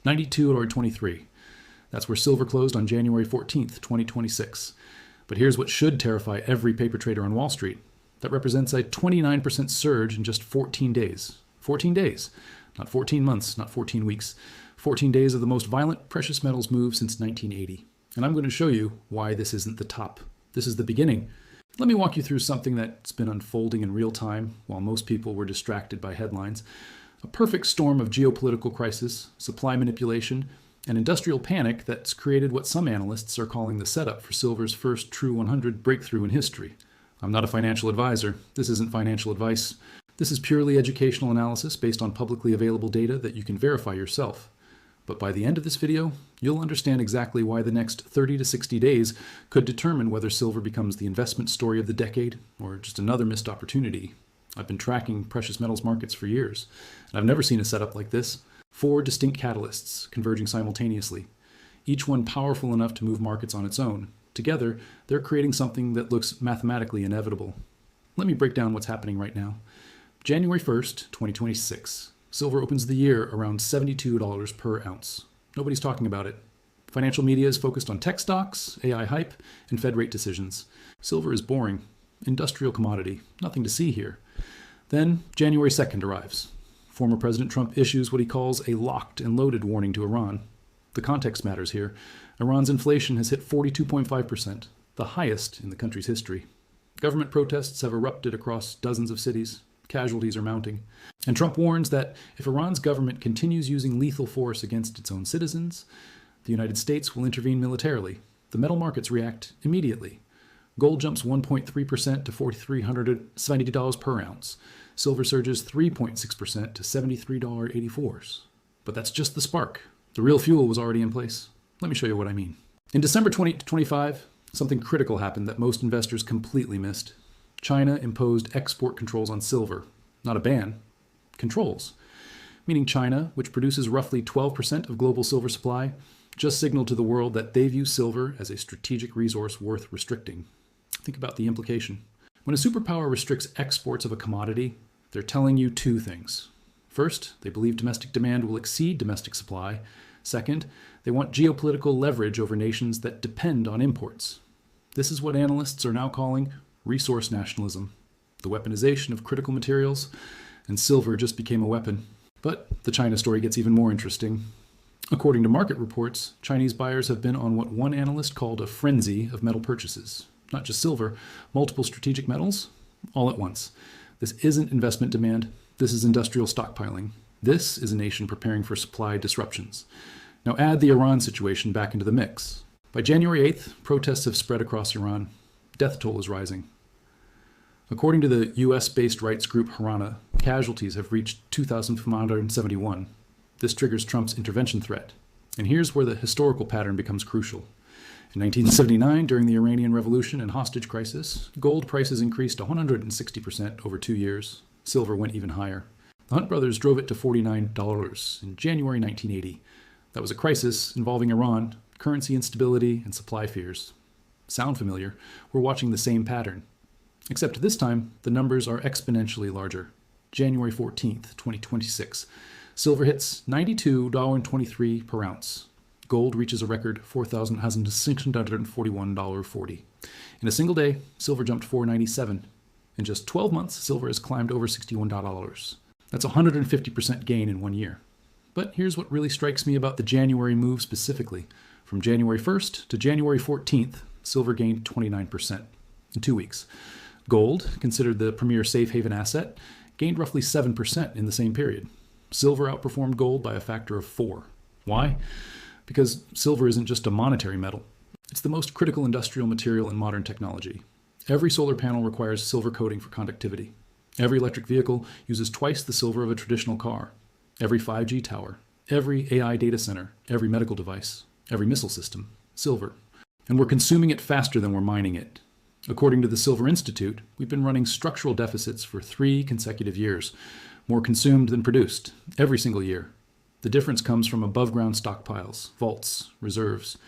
$92.23. That's where silver closed on January 14th, 2026. But here's what should terrify every paper trader on Wall Street. That represents a 29% surge in just 14 days. 14 days. Not 14 months, not 14 weeks. 14 days of the most violent precious metals move since 1980. And I'm going to show you why this isn't the top. This is the beginning. Let me walk you through something that's been unfolding in real time while most people were distracted by headlines. A perfect storm of geopolitical crisis, supply manipulation, and industrial panic that's created what some analysts are calling the setup for silver's first true 100 breakthrough in history. I'm not a financial advisor. This isn't financial advice. This is purely educational analysis based on publicly available data that you can verify yourself. But by the end of this video, you'll understand exactly why the next 30 to 60 days could determine whether silver becomes the investment story of the decade or just another missed opportunity. I've been tracking precious metals markets for years, and I've never seen a setup like this. 4 distinct catalysts converging simultaneously, each one powerful enough to move markets on its own. Together, they're creating something that looks mathematically inevitable. Let me break down what's happening right now. January 1st, 2026. Silver opens the year around $72 per ounce. Nobody's talking about it. Financial media is focused on tech stocks, AI hype, and Fed rate decisions. Silver is boring. Industrial commodity. Nothing to see here. Then, January 2nd arrives. Former President Trump issues what he calls a locked and loaded warning to Iran. The context matters here. Iran's inflation has hit 42.5%, the highest in the country's history. Government protests have erupted across dozens of cities. Casualties are mounting. And Trump warns that if Iran's government continues using lethal force against its own citizens, the United States will intervene militarily. The metal markets react immediately. Gold jumps 1.3% to $4,370 per ounce. Silver surges 3.6% to $73.84. But that's just the spark. The real fuel was already in place. Let me show you what I mean. In December 2025, something critical happened that most investors completely missed. China imposed export controls on silver. Not a ban, controls. Meaning China, which produces roughly 12% of global silver supply, just signaled to the world that they view silver as a strategic resource worth restricting. Think about the implication. When a superpower restricts exports of a commodity, they're telling you 2 things. First, they believe domestic demand will exceed domestic supply. Second, they want geopolitical leverage over nations that depend on imports. This is what analysts are now calling resource nationalism, the weaponization of critical materials, and silver just became a weapon. But the China story gets even more interesting. According to market reports, Chinese buyers have been on what one analyst called a frenzy of metal purchases. Not just silver, multiple strategic metals, all at once. This isn't investment demand. This is industrial stockpiling. This is a nation preparing for supply disruptions. Now add the Iran situation back into the mix. By January 8th, protests have spread across Iran. Death toll is rising. According to the US-based rights group Harana, casualties have reached 2,571. This triggers Trump's intervention threat. And here's where the historical pattern becomes crucial. In 1979, during the Iranian Revolution and hostage crisis, gold prices increased 160% over 2 years. Silver went even higher. The Hunt brothers drove it to $49 in January 1980. That was a crisis involving Iran, currency instability, and supply fears. Sound familiar? We're watching the same pattern. Except this time, the numbers are exponentially larger. January 14th, 2026. Silver hits $92.23 per ounce. Gold reaches a record $4,641.40. In a single day, silver jumped $4.97. In just 12 months, silver has climbed over $61. That's a 150% gain in 1 year. But here's what really strikes me about the January move specifically. From January 1st to January 14th, silver gained 29% in 2 weeks. Gold, considered the premier safe haven asset, gained roughly 7% in the same period. Silver outperformed gold by a factor of 4. Why? Because silver isn't just a monetary metal. It's the most critical industrial material in modern technology. Every solar panel requires silver coating for conductivity. Every electric vehicle uses twice the silver of a traditional car. Every 5G tower, every AI data center, every medical device, every missile system, silver. And we're consuming it faster than we're mining it. According to the Silver Institute, we've been running structural deficits for 3 consecutive years, more consumed than produced, every single year. The difference comes from above-ground stockpiles, vaults, reserves,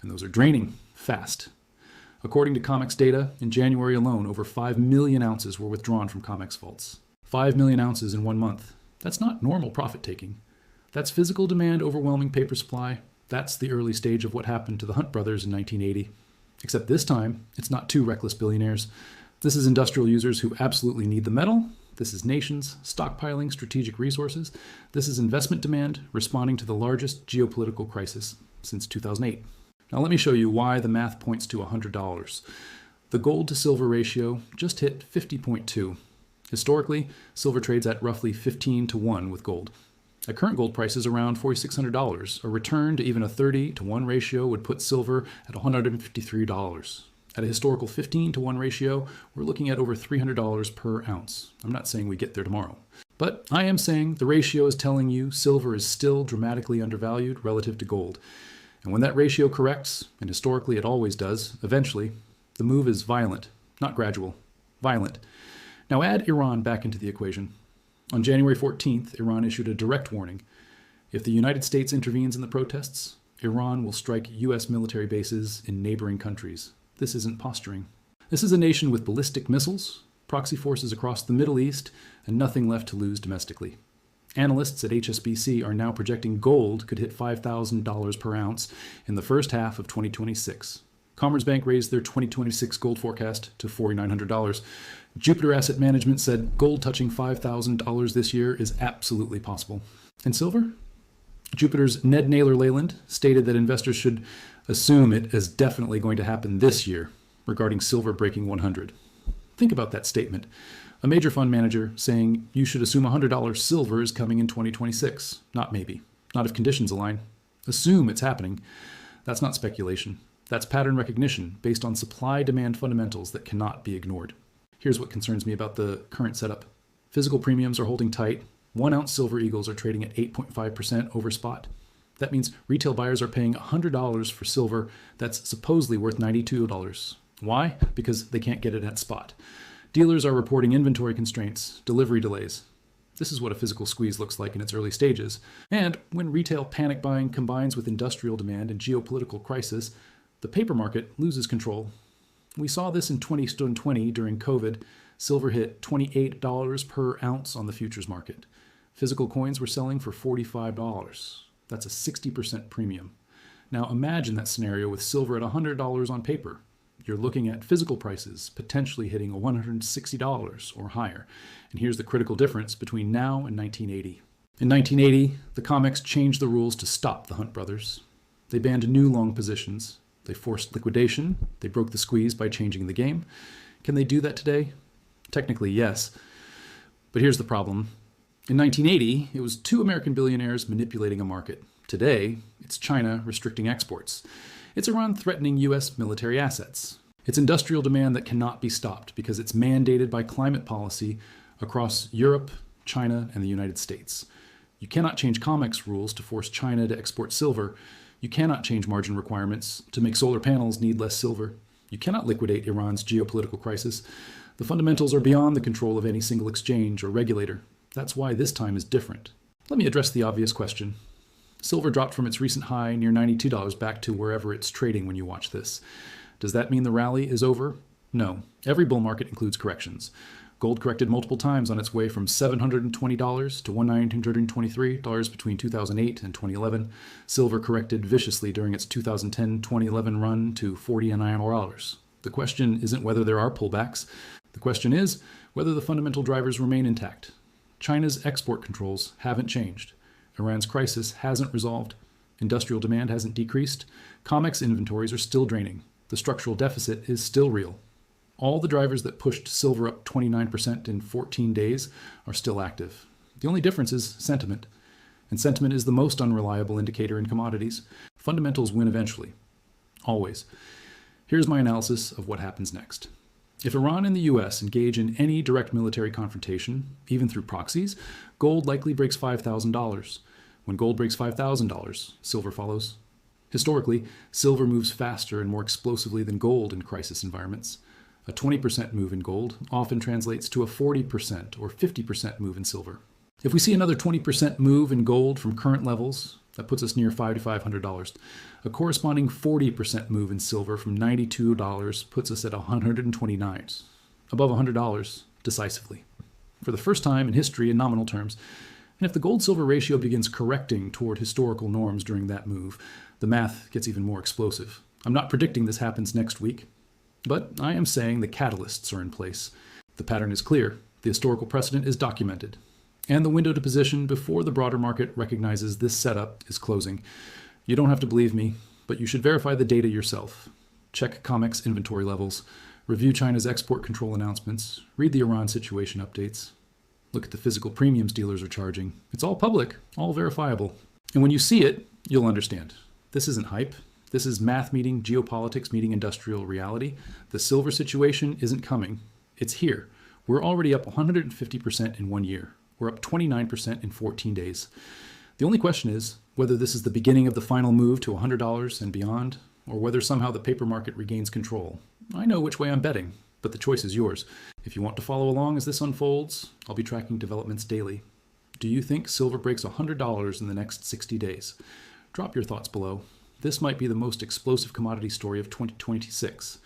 and those are draining fast. According to COMEX data, in January alone, over 5 million ounces were withdrawn from COMEX vaults. 5 million ounces in 1 month. That's not normal profit-taking. That's physical demand overwhelming paper supply. That's the early stage of what happened to the Hunt brothers in 1980. Except this time, it's not two reckless billionaires. This is industrial users who absolutely need the metal. This is nations stockpiling strategic resources. This is investment demand responding to the largest geopolitical crisis since 2008. Now let me show you why the math points to $100. The gold to silver ratio just hit 50.2. Historically, silver trades at roughly 15 to 1 with gold. At current gold prices around $4,600, a return to even a 30 to 1 ratio would put silver at $153. At a historical 15 to 1 ratio, we're looking at over $300 per ounce. I'm not saying we get there tomorrow. But I am saying the ratio is telling you silver is still dramatically undervalued relative to gold. And when that ratio corrects, and historically it always does, eventually, the move is violent, not gradual, violent. Now add Iran back into the equation. On January 14th, Iran issued a direct warning. If the United States intervenes in the protests, Iran will strike U.S. military bases in neighboring countries. This isn't posturing. This is a nation with ballistic missiles, proxy forces across the Middle East, and nothing left to lose domestically. Analysts at HSBC are now projecting gold could hit $5,000 per ounce in the first half of 2026. Commerzbank raised their 2026 gold forecast to $4,900. Jupiter Asset Management said gold touching $5,000 this year is absolutely possible. And silver? Jupiter's Ned Naylor Leyland stated that investors should assume it is definitely going to happen this year regarding silver breaking 100. Think about that statement. A major fund manager saying you should assume $100 silver is coming in 2026. Not maybe. Not if conditions align. Assume it's happening. That's not speculation. That's pattern recognition based on supply-demand fundamentals that cannot be ignored. Here's what concerns me about the current setup. Physical premiums are holding tight. 1 ounce silver eagles are trading at 8.5% over spot. That means retail buyers are paying $100 for silver that's supposedly worth $92. Why? Because they can't get it at spot. Dealers are reporting inventory constraints, delivery delays. This is what a physical squeeze looks like in its early stages. And when retail panic buying combines with industrial demand and geopolitical crisis, the paper market loses control. We saw this in 2020 during COVID. Silver hit $28 per ounce on the futures market. Physical coins were selling for $45. That's a 60% premium. Now imagine that scenario with silver at $100 on paper. You're looking at physical prices potentially hitting $160 or higher. And here's the critical difference between now and 1980. In 1980, the COMEX changed the rules to stop the Hunt brothers. They banned new long positions. They forced liquidation. They broke the squeeze by changing the game. Can they do that today? Technically, yes. But here's the problem. In 1980, it was 2 American billionaires manipulating a market. Today, it's China restricting exports. It's Iran threatening U.S. military assets. It's industrial demand that cannot be stopped because it's mandated by climate policy across Europe, China, and the United States. You cannot change COMEX rules to force China to export silver. You cannot change margin requirements to make solar panels need less silver. You cannot liquidate Iran's geopolitical crisis. The fundamentals are beyond the control of any single exchange or regulator. That's why this time is different. Let me address the obvious question. Silver dropped from its recent high near $92 back to wherever it's trading when you watch this. Does that mean the rally is over? No. Every bull market includes corrections. Gold corrected multiple times on its way from $720 to $1,923 between 2008 and 2011. Silver corrected viciously during its 2010-2011 run to $49. The question isn't whether there are pullbacks. The question is whether the fundamental drivers remain intact. China's export controls haven't changed. Iran's crisis hasn't resolved. Industrial demand hasn't decreased. COMEX inventories are still draining. The structural deficit is still real. All the drivers that pushed silver up 29% in 14 days are still active. The only difference is sentiment. And sentiment is the most unreliable indicator in commodities. Fundamentals win eventually. Always. Here's my analysis of what happens next. If Iran and the US engage in any direct military confrontation, even through proxies, gold likely breaks $5,000. When gold breaks $5,000, silver follows. Historically, silver moves faster and more explosively than gold in crisis environments. A 20% move in gold often translates to a 40% or 50% move in silver. If we see another 20% move in gold from current levels, that puts us near $500 to $500. A corresponding 40% move in silver from $92 puts us at $129, above $100 decisively. For the first time in history in nominal terms, And if the gold-silver ratio begins correcting toward historical norms during that move, the math gets even more explosive. I'm not predicting this happens next week, but I am saying the catalysts are in place. The pattern is clear, the historical precedent is documented, and the window to position before the broader market recognizes this setup is closing. You don't have to believe me, but you should verify the data yourself. Check COMEX inventory levels, review China's export control announcements, read the Iran situation updates, look at the physical premiums dealers are charging. It's all public, all verifiable. And when you see it, you'll understand. This isn't hype. This is math meeting geopolitics meeting industrial reality. The silver situation isn't coming. It's here. We're already up 150% in 1 year. We're up 29% in 14 days. The only question is whether this is the beginning of the final move to $100 and beyond, or whether somehow the paper market regains control. I know which way I'm betting, but the choice is yours. If you want to follow along as this unfolds, I'll be tracking developments daily. Do you think silver breaks $100 in the next 60 days? Drop your thoughts below. This might be the most explosive commodity story of 2026.